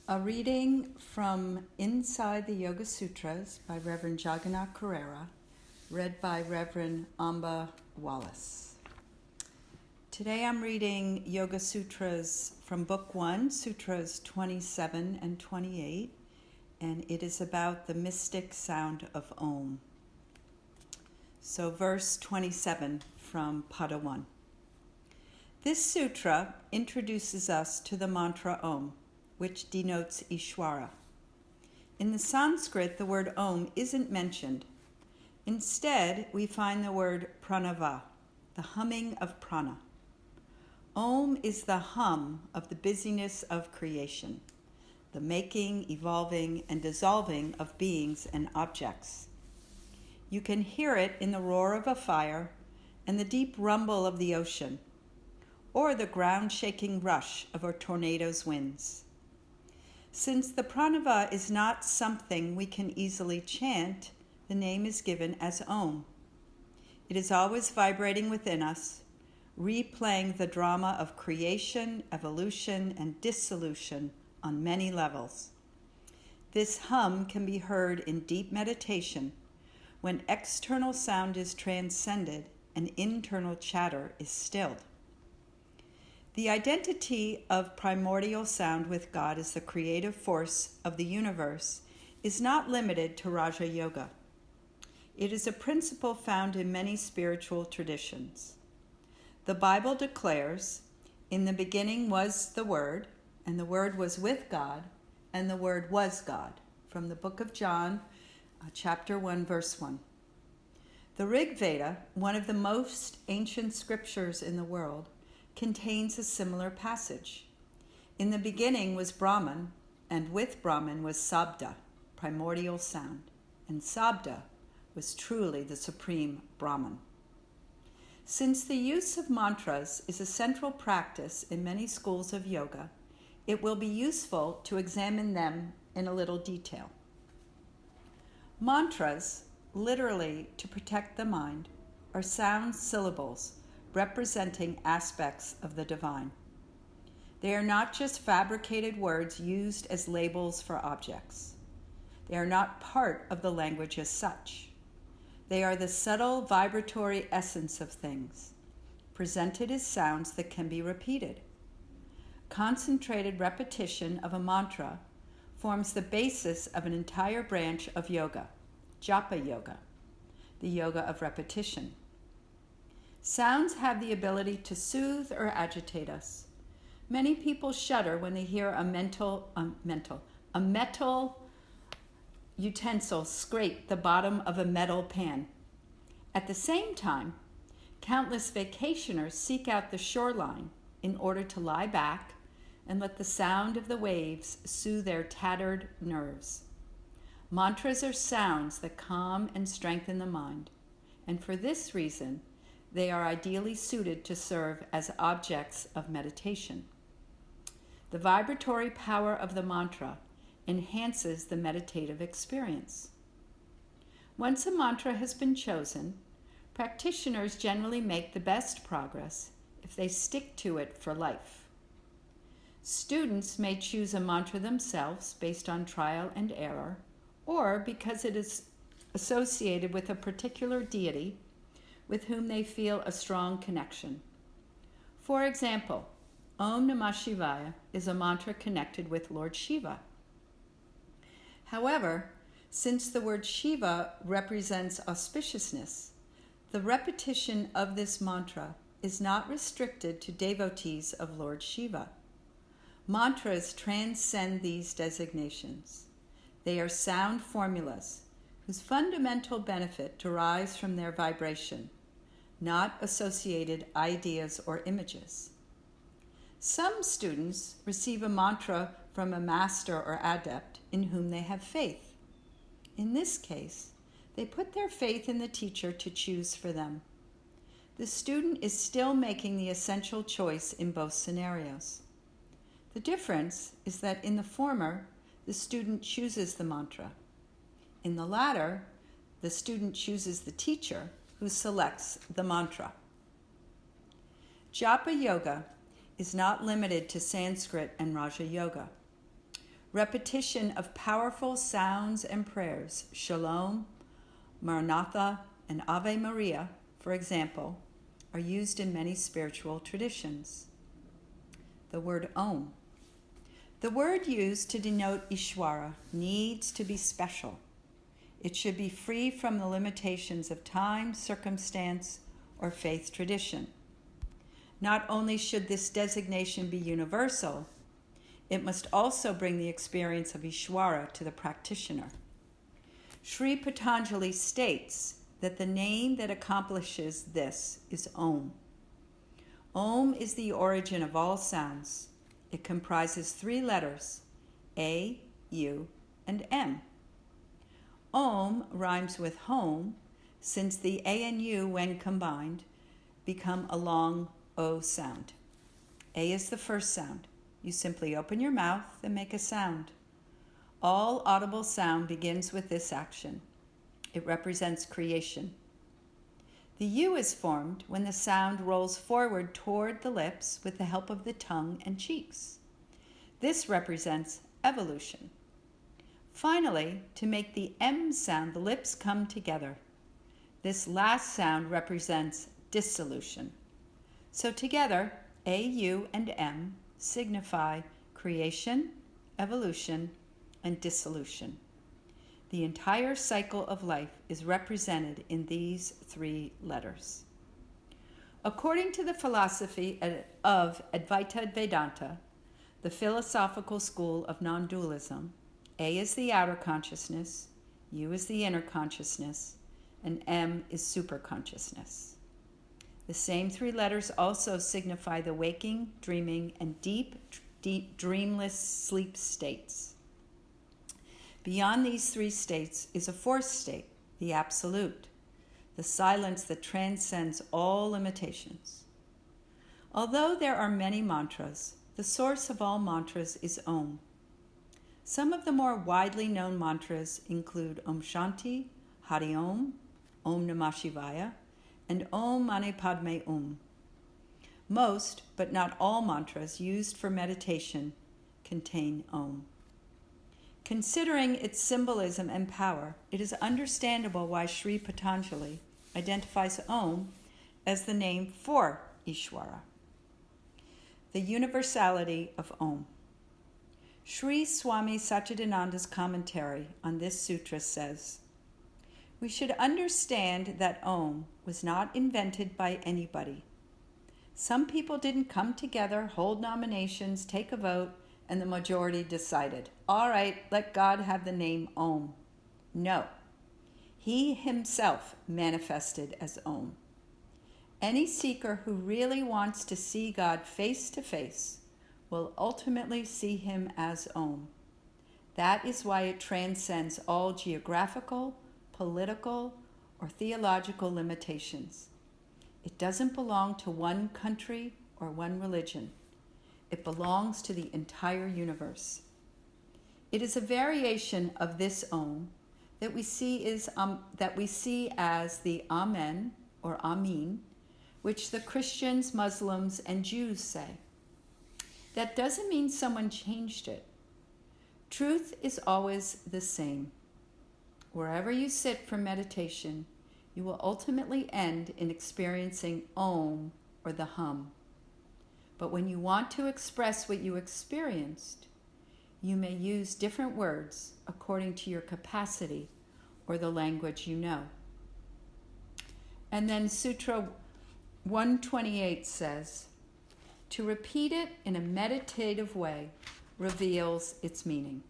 A reading from Inside the Yoga Sutras by Reverend Jagannath Carrera, read by Reverend Amba Wallace. Today I'm reading Yoga Sutras from Book 1, Sutras 27 and 28, and it is about the mystic sound of Om. So verse 27 from Pada 1. This sutra introduces us to the mantra Om, which denotes Ishvara. In the Sanskrit, the word Om isn't mentioned. Instead, we find the word pranava, the humming of prana. Om is the hum of the busyness of creation, the making, evolving, and dissolving of beings and objects. You can hear it in the roar of a fire and the deep rumble of the ocean, or the ground-shaking rush of a tornado's winds. Since the pranava is not something we can easily chant, the name is given as Om. It is always vibrating within us, replaying the drama of creation, evolution, and dissolution on many levels. This hum can be heard in deep meditation when external sound is transcended and internal chatter is stilled. The identity of primordial sound with God as the creative force of the universe is not limited to Raja Yoga. It is a principle found in many spiritual traditions. The Bible declares, "In the beginning was the Word, and the Word was with God, and the Word was God," from the book of John, chapter 1, verse 1. The Rig Veda, one of the most ancient scriptures in the world, contains a similar passage. In the beginning was Brahman, and with Brahman was Sabda, primordial sound, and Sabda was truly the supreme Brahman. Since the use of mantras is a central practice in many schools of yoga, it will be useful to examine them in a little detail. Mantras, literally to protect the mind, are sound syllables representing aspects of the divine. They are not just fabricated words used as labels for objects. They are not part of the language as such. They are the subtle vibratory essence of things, presented as sounds that can be repeated. Concentrated repetition of a mantra forms the basis of an entire branch of yoga, japa yoga, the yoga of repetition. Sounds have the ability to soothe or agitate us. Many people shudder when they hear a metal utensil scrape the bottom of a metal pan. At the same time, countless vacationers seek out the shoreline in order to lie back and let the sound of the waves soothe their tattered nerves. Mantras are sounds that calm and strengthen the mind, and for this reason, they are ideally suited to serve as objects of meditation. The vibratory power of the mantra enhances the meditative experience. Once a mantra has been chosen, practitioners generally make the best progress if they stick to it for life. Students may choose a mantra themselves based on trial and error, or because it is associated with a particular deity with whom they feel a strong connection. For example, Om Namah Shivaya is a mantra connected with Lord Shiva. However, since the word Shiva represents auspiciousness, the repetition of this mantra is not restricted to devotees of Lord Shiva. Mantras transcend these designations. They are sound formulas whose fundamental benefit derives from their vibration, not associated ideas or images. Some students receive a mantra from a master or adept in whom they have faith. In this case, they put their faith in the teacher to choose for them. The student is still making the essential choice in both scenarios. The difference is that in the former, the student chooses the mantra. In the latter, the student chooses the teacher who selects the mantra. Japa yoga is not limited to Sanskrit and Raja Yoga. Repetition of powerful sounds and prayers, Shalom, Maranatha, and Ave Maria, for example, are used in many spiritual traditions. The word Om. The word used to denote Ishvara needs to be special. It should be free from the limitations of time, circumstance, or faith tradition. Not only should this designation be universal, it must also bring the experience of Ishvara to the practitioner. Sri Patanjali states that the name that accomplishes this is Om. Om is the origin of all sounds. It comprises 3 letters, A, U, and M. Om rhymes with home, since the A and U, when combined, become a long O sound. A is the first sound. You simply open your mouth and make a sound. All audible sound begins with this action. It represents creation. The U is formed when the sound rolls forward toward the lips with the help of the tongue and cheeks. This represents evolution. Finally, to make the M sound, the lips come together. This last sound represents dissolution. So together, A, U, and M signify creation, evolution, and dissolution. The entire cycle of life is represented in these 3 letters. According to the philosophy of Advaita Vedanta, the philosophical school of non-dualism, A is the outer consciousness, U is the inner consciousness, and M is superconsciousness. The same 3 letters also signify the waking, dreaming, and deep dreamless sleep states. Beyond these 3 states is a 4th state, the absolute, the silence that transcends all limitations. Although there are many mantras, the source of all mantras is Om. Some of the more widely known mantras include Om Shanti, Hari Om, Om Namah Shivaya, and Om Mani Padme Hum. Most, but not all mantras used for meditation contain Om. Considering its symbolism and power, it is understandable why Sri Patanjali identifies Om as the name for Ishvara. The universality of Om. Sri Swami Satchidananda's commentary on this sutra says, "We should understand that Om was not invented by anybody. Some people didn't come together, hold nominations, take a vote, and the majority decided, all right, let God have the name Om. No. He himself manifested as Om. Any seeker who really wants to see God face to face will ultimately see him as Om. That is why it transcends all geographical, political, or theological limitations. It doesn't belong to one country or one religion. It belongs to the entire universe. It is a variation of this Om that we see as the Amen or Amin, which the Christians, Muslims, and Jews say. That doesn't mean someone changed it. Truth is always the same. Wherever you sit for meditation, you will ultimately end in experiencing Om or the hum. But when you want to express what you experienced, you may use different words according to your capacity or the language you know. And then Sutra 128 says, to repeat it in a meditative way reveals its meaning.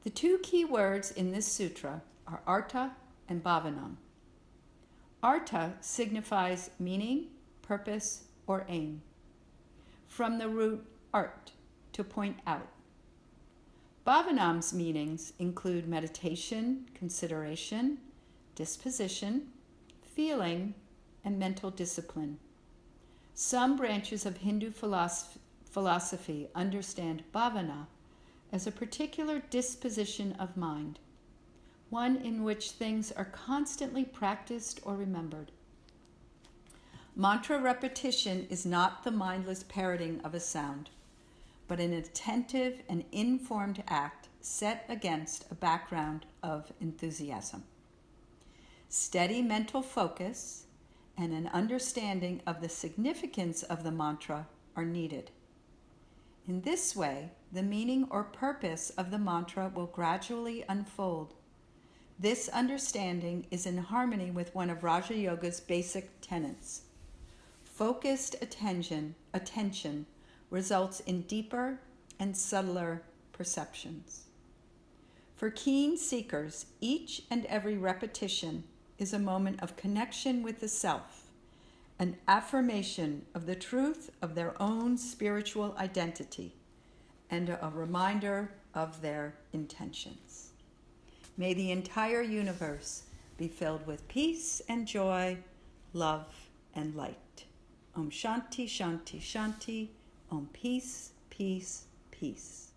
The 2 key words in this sutra are artha and bhavanam. Artha signifies meaning, purpose, or aim. From the root art, to point out. Bhavanam's meanings include meditation, consideration, disposition, feeling, and mental discipline. Some branches of Hindu philosophy understand bhavana as a particular disposition of mind, one in which things are constantly practiced or remembered. Mantra repetition is not the mindless parroting of a sound, but an attentive and informed act set against a background of enthusiasm. Steady mental focus and an understanding of the significance of the mantra are needed. In this way, the meaning or purpose of the mantra will gradually unfold. This understanding is in harmony with one of Raja Yoga's basic tenets. Focused attention results in deeper and subtler perceptions. For keen seekers, each and every repetition is a moment of connection with the self, an affirmation of the truth of their own spiritual identity, and a reminder of their intentions. May the entire universe be filled with peace and joy, love and light. Om Shanti, Shanti, Shanti. Om Peace, Peace, Peace.